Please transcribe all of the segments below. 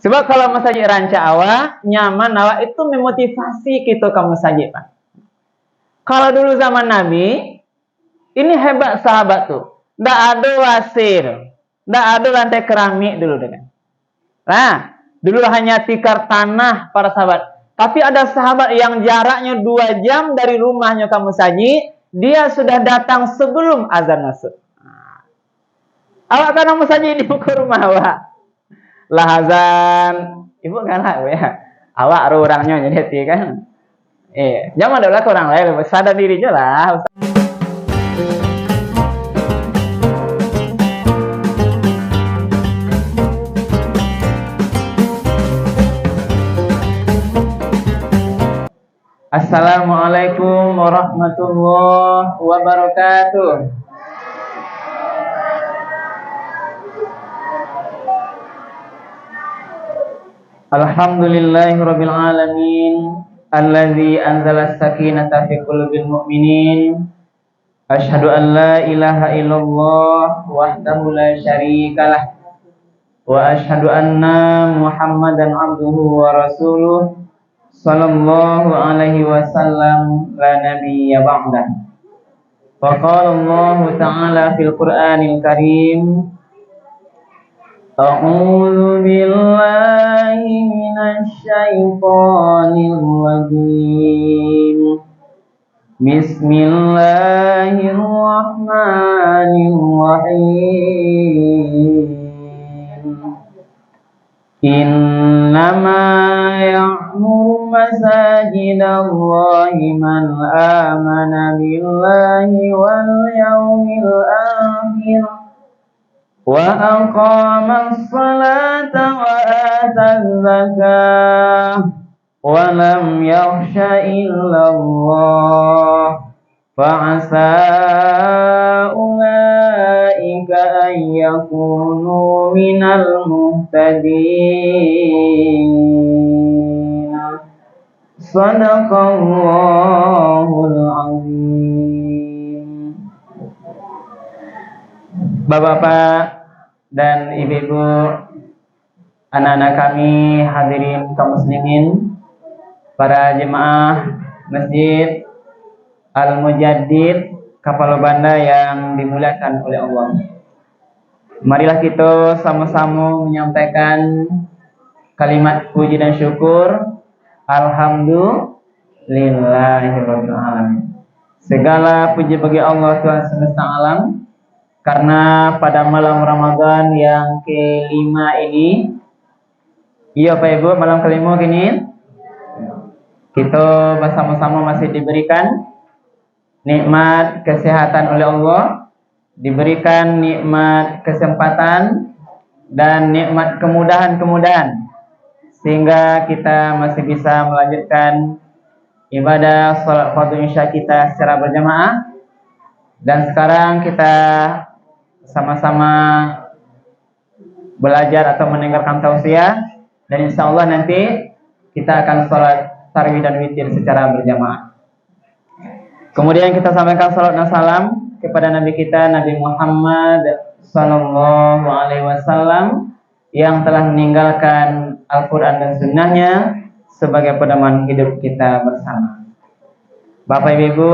Sebab kalau masajid ranca awak, nyaman awak itu memotivasi kita ke masajid, Pak. Kalau dulu zaman Nabi, ini hebat sahabat tuh. Nggak ada wasir, nggak ada lantai keramik dulu dengan. Nah, dulu hanya tikar tanah para sahabat. Tapi ada sahabat yang jaraknya 2 jam dari rumahnya ke masjid, dia sudah datang sebelum azan masuk. Awak kan masjid di pukul rumah awak. Lah azan, ibu kan ya. Awak orangnya jadi kan. Jangan ada lah orang lain, sadar diri aja lah. Assalamualaikum warahmatullahi wabarakatuh. Alhamdulillahirabbil alamin, allazi anzala as-sakinata fi qulubil mu'minin. Asyhadu an la ilaha illallah wahdahu la syarikalah wa asyhadu anna Muhammadan abduhu wa rasuluh. Sallallahu alaihi wasallam la nabiyya ba'dah. Wa qala Allah ta'ala fil Qur'anil Karim, a'udzu billahi minasy syaithanir rajim. Bismillahirrahmanirrahim. Innama ya'muru masajidallahi man amana billahi wal yawmil akhir wa aqamas salata wa ataz zakah wa lam yakhsha illallah fa'asa ulaika an yakunu minal muhtadin. Sadaqallahul azim. Bapak-bapak dan ibu-ibu, anak-anak kami, hadirin kaum muslimin, para jemaah Masjid Al-Mujaddid Kapalo Banda yang dimuliakan oleh Allah. Marilah kita sama-sama menyampaikan kalimat puji dan syukur. Alhamdulillahirabbil alamin. Segala puji bagi Allah Tuhan semesta alam, karena pada malam Ramadan yang kelima ini, iya Pak Ibu, malam kelima ini kita bersama-sama masih diberikan nikmat kesehatan oleh Allah, diberikan nikmat kesempatan dan nikmat kemudahan-kemudahan, sehingga kita masih bisa melanjutkan ibadah salat fardu isya kita secara berjamaah. Dan sekarang kita sama-sama belajar atau mendengarkan tausiah, dan insya Allah nanti kita akan sholat tarawih dan witir secara berjamaah. Kemudian kita sampaikan salat dan salam kepada Nabi kita, Nabi Muhammad sallallahu alaihi wasallam, yang telah meninggalkan Al-Quran dan Sunnahnya sebagai pedoman hidup kita bersama. Bapak Ibu,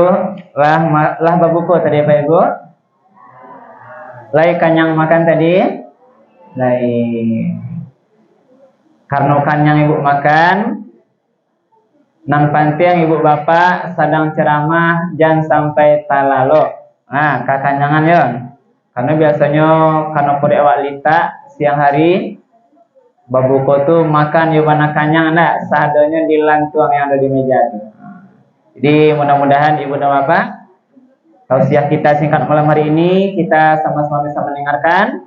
lah babuku tadi Bapak Ibu, lai kanyang makan tadi, lai karena kanyang ibu makan, nang pantiang ibu bapak sedang ceramah jangan sampai talalo. Nah, kakanyangan yon. Karena biasanya karena puri awak lita siang hari babuko tuh makan yubana kanyang ndak seadanya di lantuang yang ada di meja itu. Jadi mudah-mudahan ibu dan bapak tausiah kita singkat malam hari ini kita sama-sama bisa mendengarkan,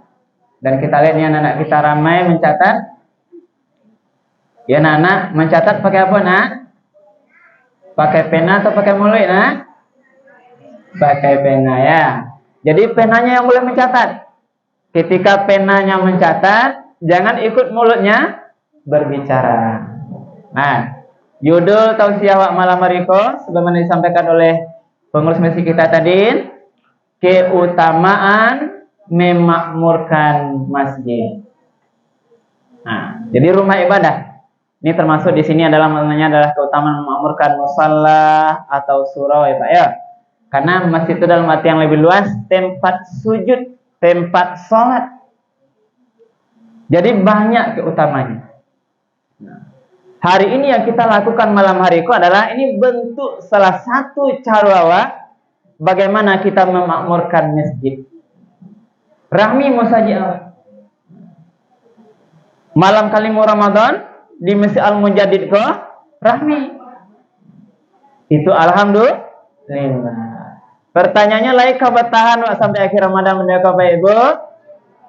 dan kita lihat nih anak-anak kita ramai mencatat. Ya anak-anak mencatat pakai apa nak? Pakai pena atau pakai mulut nak? Pakai pena ya. Jadi penanya yang boleh mencatat. Ketika penanya mencatat, jangan ikut mulutnya berbicara. Nah, judul tausiah wak malam hariko sebagaimana disampaikan oleh pengurus masjid kita tadi, keutamaan memakmurkan masjid. Nah, jadi rumah ibadah. Ini termasuk di sini adalah maknanya adalah keutamaan memakmurkan musalla atau surau ya Pak ya. Karena masjid itu dalam arti yang lebih luas, tempat sujud, tempat sholat. Jadi banyak keutamanya. Hari ini yang kita lakukan malam hari itu adalah ini bentuk salah satu cara bagaimana kita memakmurkan masjid. Rahmi musajid. Malam kalimu Ramadan di Masjid Al-Mujaddid ko rahmi. Itu alhamdulillah. Pertanyaannya laik bertahan sampai akhir Ramadan menjaga Bapak Ibu?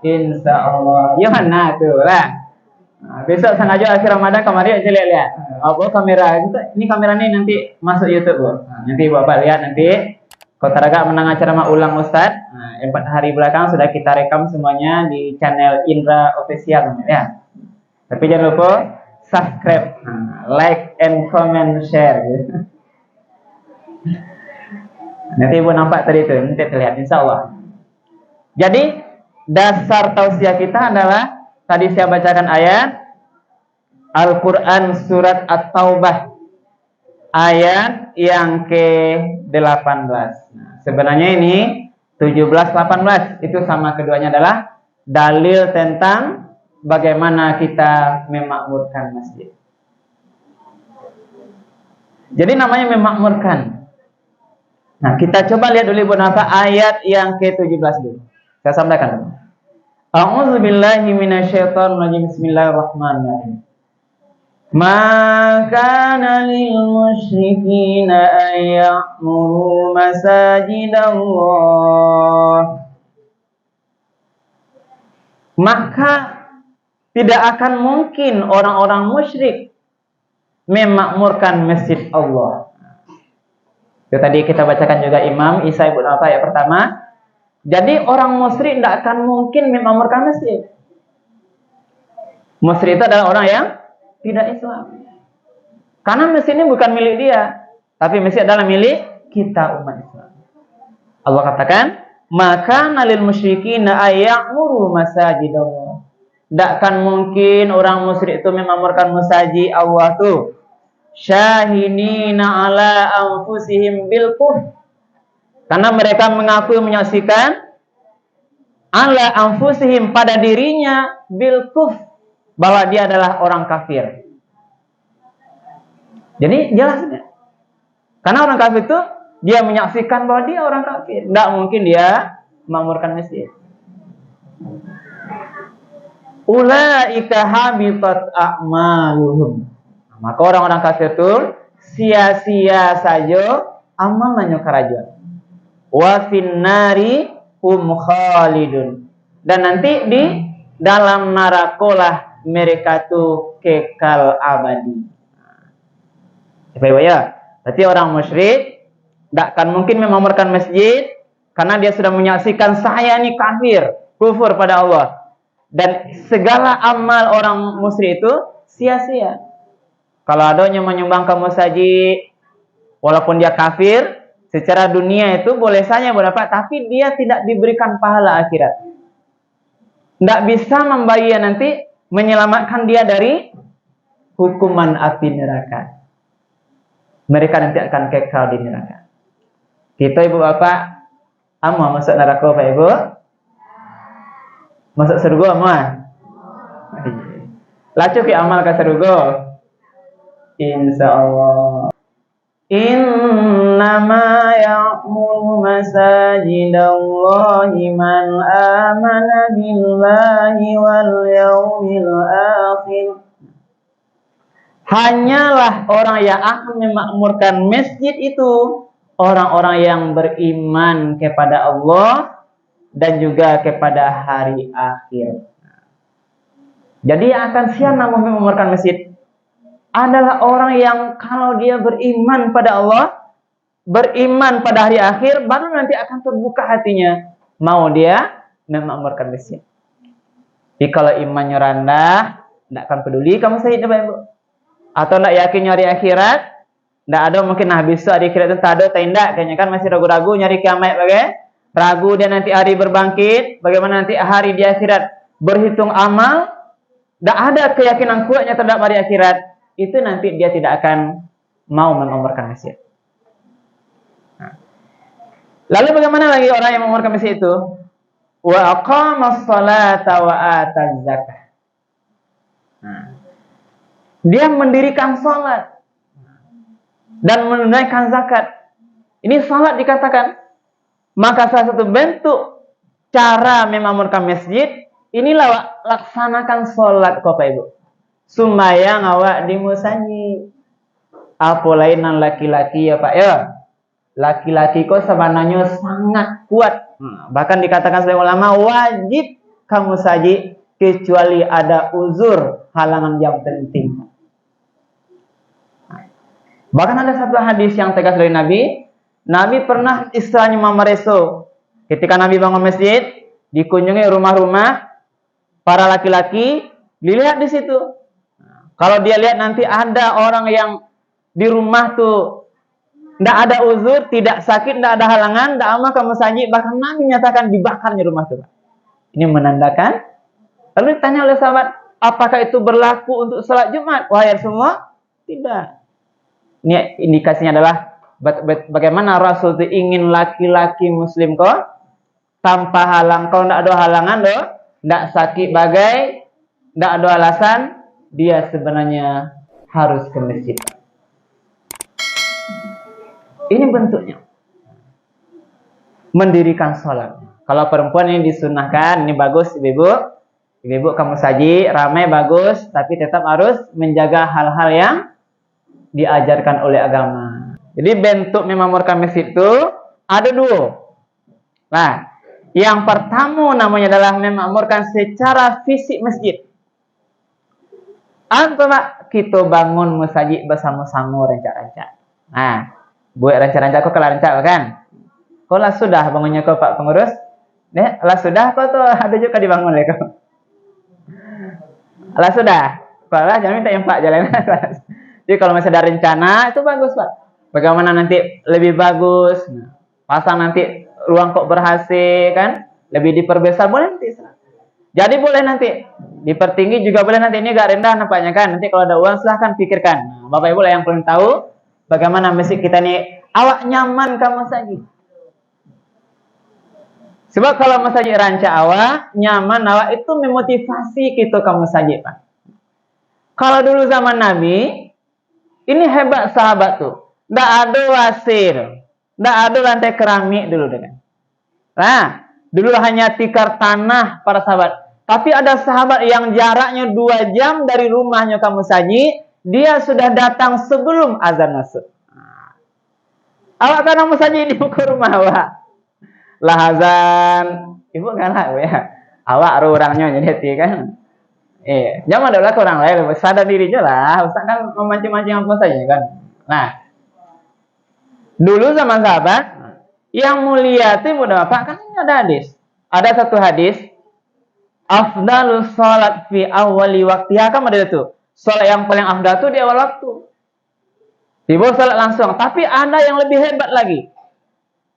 Insyaallah. Yohana tuh lah. Nah, besok sengaja akhir Ramadan kemarin aja lihat. Apa kamera ini kameranya nanti masuk YouTube, Bu. Nah, nanti Bapak lihat nanti Kota Raga menang acara ulang Ustaz. Nah, 4 hari belakang sudah kita rekam semuanya di channel Indra Official ya. Tapi jangan lupa subscribe, like and comment, share gitu. Nanti Ibu nampak tadi itu, nanti terlihat insyaallah. Jadi dasar tausiah kita adalah tadi saya bacakan ayat Al-Qur'an surat At-Taubah ayat yang ke-18. Nah, sebenarnya ini 17-18 itu sama, keduanya adalah dalil tentang bagaimana kita memakmurkan masjid. Jadi namanya memakmurkan. Nah, kita coba lihat dulu Ibu Nafa ayat yang ke-17 dulu. Saya sampaikan dulu. A'udzubillahi minasyaitonirrajim. Bismillahirrahmanirrahim. Ma kana lil musyrikina ay ya'muru masajidallah. Maka tidak akan mungkin orang-orang musyrik memakmurkan masjid Allah. Itu tadi kita bacakan juga Imam Isa Ibnu Nafa ayat pertama. Jadi orang musyrik tidak akan mungkin memakmurkan masjid. Musyrik itu adalah orang yang tidak Islam. Karena masjid ini bukan milik dia, tapi masjid adalah milik kita umat Islam. Allah katakan, maka nalil musyrikina ayyamuru masajidallah. Tidak akan mungkin orang musyrik itu memakmurkan masjid Allah tuh. Syahidina ala anfusihim bil kufr. Karena mereka mengaku menyaksikan ala anfusihim pada dirinya bil kufr, bahwa dia adalah orang kafir. Jadi jelas ya. Karena orang kafir itu dia menyaksikan bahwa dia orang kafir. Tidak mungkin dia memakmurkan masjid. Ulaika habitat a'maluhum. Maka orang-orang kafir itu sia-sia saja amalnya keraja. Wa finnari hum khalidun. Dan nanti di dalam narakolah mereka tuh kekal abadi. Ya, berarti orang musyrik tidak akan mungkin memakmurkan masjid karena dia sudah menyaksikan saya ini kafir, kufur pada Allah. Dan segala amal orang musyrik itu sia-sia. Kalau adanya menyumbang ke masjid, walaupun dia kafir, secara dunia itu boleh saja berapa, tapi dia tidak diberikan pahala akhirat. Tidak bisa membayar nanti menyelamatkan dia dari hukuman api neraka. Mereka nanti akan kekal di neraka. Kita Ibu Bapak, mau masuk neraka Pak Ibu? Masuk surga mau? Lacu ke amal ke surga? Insyaallah. Innama ya'muru masajidallahi man amana billahi wal yawmil akhir. Hanyalah orang yang akan memakmurkan masjid itu orang-orang yang beriman kepada Allah dan juga kepada hari akhir. Jadi yang akan siap memakmurkan masjid adalah orang yang kalau dia beriman pada Allah, beriman pada hari akhir, baru nanti akan terbuka hatinya mau dia memakmurkan masjid. Jadi kalau imannya rendah, tidak akan peduli kamu syahid Bapak Ibu. Atau tidak yakin nyari akhirat, tidak ada mungkin besok di akhirat itu tak ada, tidak, kayaknya kan masih ragu-ragu nyari kiamat bagai ragu dia nanti hari berbangkit, bagaimana nanti hari di akhirat berhitung amal, tidak ada keyakinan kuatnya terhadap hari akhirat, itu nanti dia tidak akan mau mengomarkan masjid. Nah. Lalu bagaimana lagi orang yang mengomarkan masjid itu? Wa aqamas salata wa ataz zakah. Nah. Dia mendirikan salat dan menunaikan zakat. Ini salat dikatakan. Maka salah satu bentuk cara memakmurkan masjid, inilah laksanakan sholat Bapak Ibu. Sumbayang awak di musanyi. Apa lainan laki-laki ya Pak ya? Laki-laki kok sebenarnya sangat kuat. Bahkan dikatakan oleh ulama wajib kamu saji kecuali ada uzur halangan yang penting. Bahkan ada satu hadis yang tegas dari Nabi. Nabi pernah istilahnya mamareso. Ketika Nabi bangun masjid, dikunjungi rumah-rumah para laki-laki, dilihat di situ. Kalau dia lihat nanti ada orang yang di rumah tuh tidak ada uzur, tidak sakit, tidak ada halangan, tidak amal ke masjid, bahkan Nabi menyatakan dibakarnya rumah itu. Ini menandakan. Lalu ditanya oleh sahabat, apakah itu berlaku untuk salat Jumat? Wahai semua, tidak. Ini indikasinya adalah bagaimana Rasul itu ingin laki-laki muslim kok tanpa halang, kalau tidak ada halangan loh, tidak sakit bagai, tidak ada alasan, dia sebenarnya harus ke masjid. Ini bentuknya mendirikan sholat. Kalau perempuan ini disunahkan, ini bagus ibu kamu saji ramai bagus, tapi tetap harus menjaga hal-hal yang diajarkan oleh agama. Jadi bentuk memakmurkan masjid itu ada dua. Nah, yang pertama namanya adalah memakmurkan secara fisik masjid. Antara kita bangun masjid bersama-sama rancak-rancak. Nah, buat rancak-rancak kok kalau rancak kan? Kok lah sudah bangunnya kok Pak Pengurus? Lah sudah kok tuh ada juga dibangun lagi kok. Lah sudah. Kalau jangan minta yang Pak jalan. Jadi kalau masih ada rencana itu bagus Pak. Bagaimana nanti lebih bagus, pasang nanti ruang kok berhasil kan, lebih diperbesar boleh nanti. Jadi boleh nanti dipertinggi juga boleh nanti, ini agak rendah nampaknya kan. Nanti kalau ada uang silahkan pikirkan. Nah, Bapak Ibu lah yang paling tahu bagaimana masjid kita nih awak nyaman kamu saja. Sebab kalau masjid rancak awak nyaman awak itu memotivasi kita kamu saja Pak. Kalau dulu zaman Nabi ini hebat sahabat tuh. Tidak ada wasir, tidak ada lantai keramik dulu dengan. Nah, dulu hanya tikar tanah para sahabat. Tapi ada sahabat yang jaraknya 2 jam dari rumahnya kamu saji, dia sudah datang sebelum azan masuk. Awak kan kamu saji di buku rumah awak. Lah azan, ibu kan lah ya. Awak orangnya jadi kan. Jangan ada ke orang lain, sadar dirinya lah. Ustaz kan memancing-mancing apa saja kan. Nah, dulu zaman sahabat yang mulia itu udah apa? Kan ini ada hadis. Ada satu hadis, afdalus salat fi awwali waqtiha, kan ada itu. Salat yang paling afdal itu di awal waktu. Dibawa salat langsung, tapi ada yang lebih hebat lagi.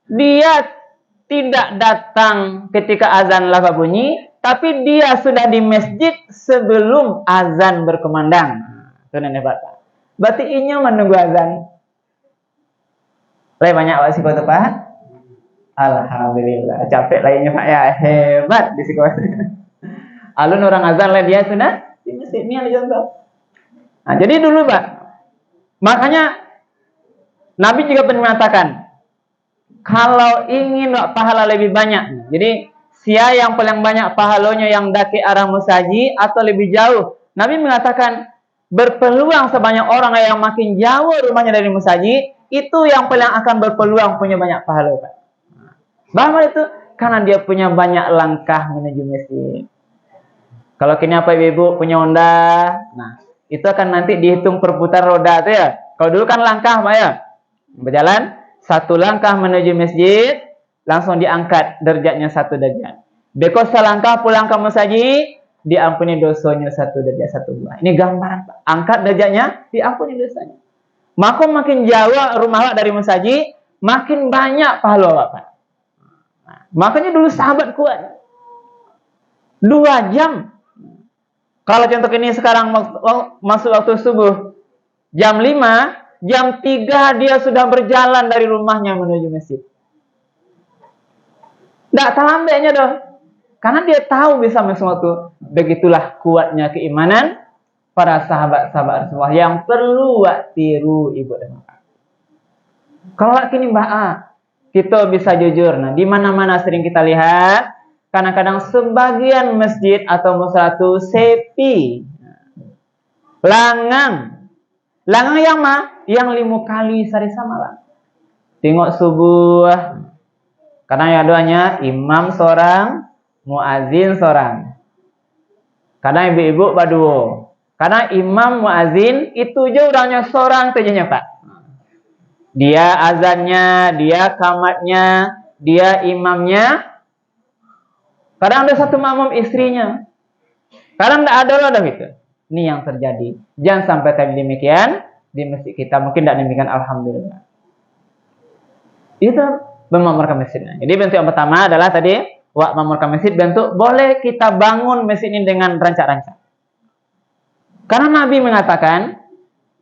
Dia tidak datang ketika azan lafaz bunyi, tapi dia sudah di masjid sebelum azan berkumandang. Itu yang hebat. Berarti ini menunggu azan. Lebih banyak awak sih kota Pak. Alhamdulillah. Capek lainnya Pak ya. Hebat di sekolah. Alun orang azan lah dia sudah di masjid ini ada contoh. Nah, jadi dulu Pak. Makanya Nabi juga pernah mengatakan kalau ingin pahala lebih banyak. Jadi sia yang paling banyak pahalanya yang daki arah musaji atau lebih jauh. Nabi mengatakan berpeluang sebanyak orang yang makin jauh rumahnya dari musaji, itu yang paling akan berpeluang punya banyak pahala Pak. Bahwa itu karena dia punya banyak langkah menuju masjid. Kalau kini apa ibu punya Honda, nah itu akan nanti dihitung perputar roda tuh ya. Kalau dulu kan langkah Pak ya, berjalan 1 langkah menuju masjid langsung diangkat derajatnya 1 derajat. Beko selangkah pulang ke masjid diampuni dosanya 1 derajat 1 buah. Ini gambaran Pak. Angkat derajatnya diampuni dosanya. Maka makin jauh rumah dari masjid, makin banyak pahala Pak. Nah, makanya dulu sahabat kuat. 2 jam. Kalau contoh ini sekarang masuk waktu subuh jam 5, jam 3 dia sudah berjalan dari rumahnya menuju masjid. Tidak terlambatnya doh. Karena dia tahu bisa masuk waktu. Begitulah kuatnya keimanan para sahabat-sahabat Rasulullah yang perlu tiru ibu dan bapak. Kalau kini mbak kita bisa jujur. Nah, di mana-mana sering kita lihat, kadang-kadang sebagian masjid atau musala itu sepi, langang yang yang 5 kali sehari samalam. Tengok subuh, kadang ya doanya imam seorang, muazin seorang. Kadang ibu-ibu berdua. Kadang imam muazin itu aja udahnya seorang saja Pak. Dia azannya, dia kamatnya, dia imamnya. Kadang ada satu makmum istrinya. Kadang tidak ada loh itu. Ini yang terjadi. Jangan sampai tadi demikian di masjid kita. Mungkin tidak demikian, alhamdulillah. Itu memakmurkan masjidnya. Jadi bentuk yang pertama adalah tadi memakmurkan masjid. Bentuk boleh kita bangun masjid ini dengan rancak-rancak. Karena Nabi mengatakan,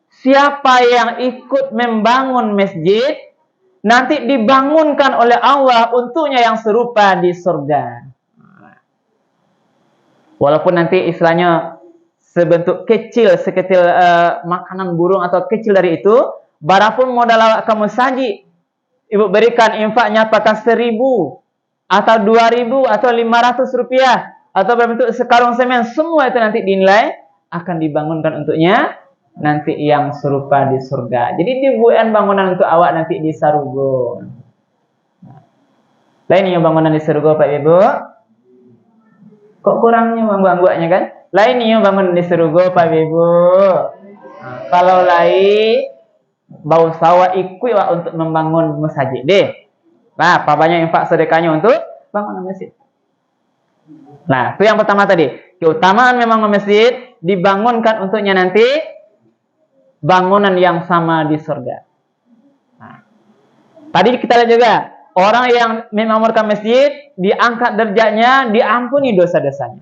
siapa yang ikut membangun masjid, nanti dibangunkan oleh Allah untuknya yang serupa di surga. Walaupun nanti istilahnya sebentuk kecil, sekecil makanan burung atau kecil dari itu, barapun modal kamu saji, ibu berikan infaknya apakah 1.000 atau 2.000 atau 500 rupiah atau berbentuk sekarung semen, semua itu nanti dinilai akan dibangunkan untuknya nanti yang serupa di surga. Jadi dibuat bangunan untuk awak nanti di sarugo. Lain yang bangunan di sarugo Pak Ibu. Kok kurangnya bangguannya kan? Lain yang bangunan di sarugo Pak Ibu. Kalau lain bau sawah ikut untuk membangun masjid deh. Nah, apa banyak infak sedekahnya untuk bangunan masjid. Nah, itu yang pertama tadi. Keutamaan memang masjid dibangunkan untuknya nanti bangunan yang sama di surga. Nah, tadi kita lihat juga orang yang memakmurkan masjid diangkat derajatnya, diampuni dosa-dosanya.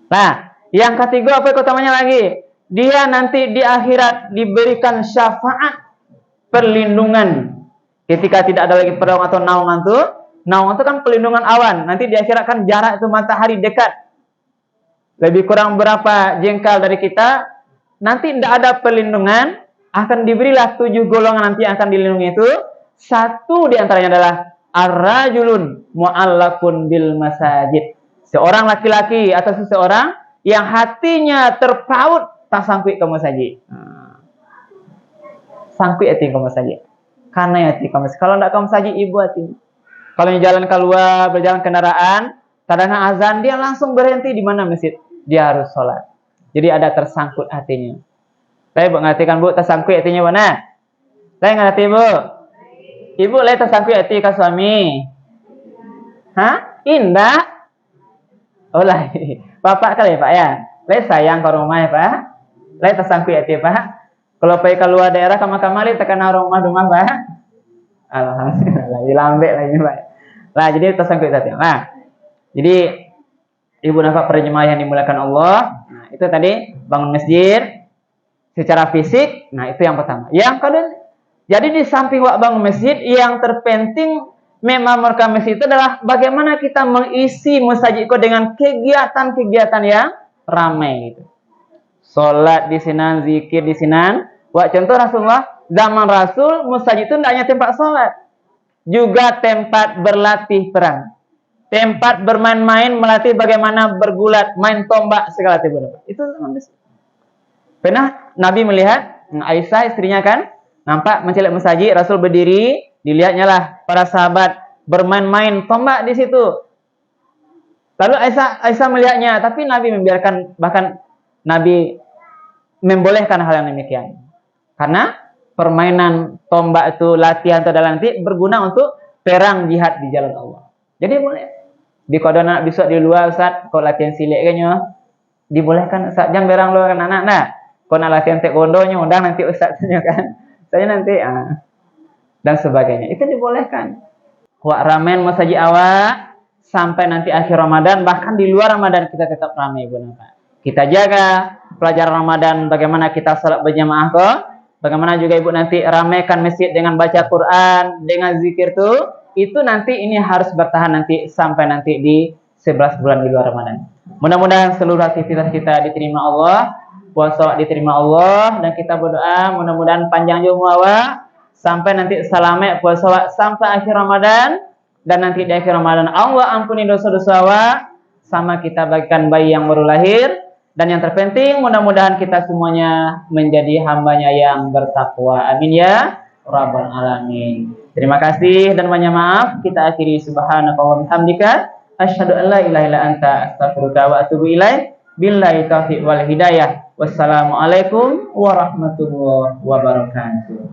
Nah, yang ketiga apa keutamanya lagi? Dia nanti di akhirat diberikan syafaat perlindungan ketika tidak ada lagi peraung atau naungan itu. Naungan itu kan pelindungan awan. Nanti di akhirat kan jarak itu matahari dekat. Lebih kurang berapa jengkal dari kita, nanti tidak ada perlindungan, akan diberilah 7 golongan nanti yang akan dilindungi itu. Satu di antaranya adalah ar-rajulun mu'allakun bil masajid. Seorang laki-laki atau seseorang yang hatinya terpaut tak sangkut ke masjid. Sangkut hati ke masjid. Karena hati ke masjid. Kalau tidak ke masjid, ibu hati. Kalau jalan keluar, berjalan kendaraan, kadang azan, dia langsung berhenti di mana masjid. Dia harus sholat. Jadi ada tersangkut hatinya. Saya mengartikan Bu, tersangkut hatinya mana? Saya ngerti Bu. Ibu lihat tersangkut hati ke suami. Hah? Indah? Oh lah, bapak kali Pak ya. Lihat sayang ke rumah ya Pak. Lihat tersangkut hati Pak. Kalau pergi keluar daerah kamar-kamar, terkena rumah Pak. Alhamdulillah, dilambek lagi Pak. Nah, jadi tersangkut hati. Nah, jadi ibu nafak perjemaah yang dimuliakan Allah. Nah, itu tadi bangun masjid secara fisik. Nah, itu yang pertama. Yang kedua, jadi di samping bangun masjid, yang terpenting memakmurkan masjid itu adalah bagaimana kita mengisi masjid itu dengan kegiatan-kegiatan yang ramai gitu. Salat di sini, zikir di sini. Contoh Rasulullah, zaman Rasul masjid itu tidak hanya tempat salat, juga tempat berlatih perang. Tempat bermain-main, melatih bagaimana bergulat, main tombak, segala macam. Itu pernah Nabi melihat Aisyah istrinya kan, nampak mencelik masjid, Rasul berdiri, dilihatnya lah para sahabat bermain-main tombak di situ. Lalu Aisyah melihatnya, tapi Nabi membiarkan, bahkan Nabi membolehkan hal yang demikian. Karena permainan tombak itu latihan atau dalam nanti berguna untuk perang jihad di jalan Allah. Jadi boleh. Di kodon anak besok di luar Ustaz, kau latihan silik kayaknya dibolehkan Ustaz, jangan berang lu kan anak. Nah, kau nak latihan taekwondonya undang nanti Ustaznya kan. Saya nanti dan sebagainya. Itu dibolehkan. Wak ramen masjid awak sampai nanti akhir Ramadan, bahkan di luar Ramadan kita tetap ramai Ibu Napa. kita jaga pelajaran Ramadan, bagaimana kita salat berjamaah kok. Bagaimana juga ibu nanti ramaikan masjid dengan baca Quran, dengan zikir tuh, itu nanti ini harus bertahan nanti sampai nanti di 11 bulan di luar Ramadan. Mudah-mudahan seluruh aktivitas kita diterima Allah, puasa diterima Allah, dan kita berdoa mudah-mudahan panjang umur sampai nanti salame puasa sampai akhir Ramadan, dan nanti di akhir Ramadan Allah ampuni dosa-dosa sama kita bagikan bayi yang baru lahir. Dan yang terpenting mudah-mudahan kita semuanya menjadi hambanya yang bertakwa. Amin ya Rabbal Alamin. Terima kasih dan banyak maaf. Kita akhiri subhanaka wa bihamdika asyhadu an la ilaha illa anta astaghfiruka wa atubu ilaik. Billahi taufiq wal hidayah. Wassalamualaikum warahmatullahi wabarakatuh.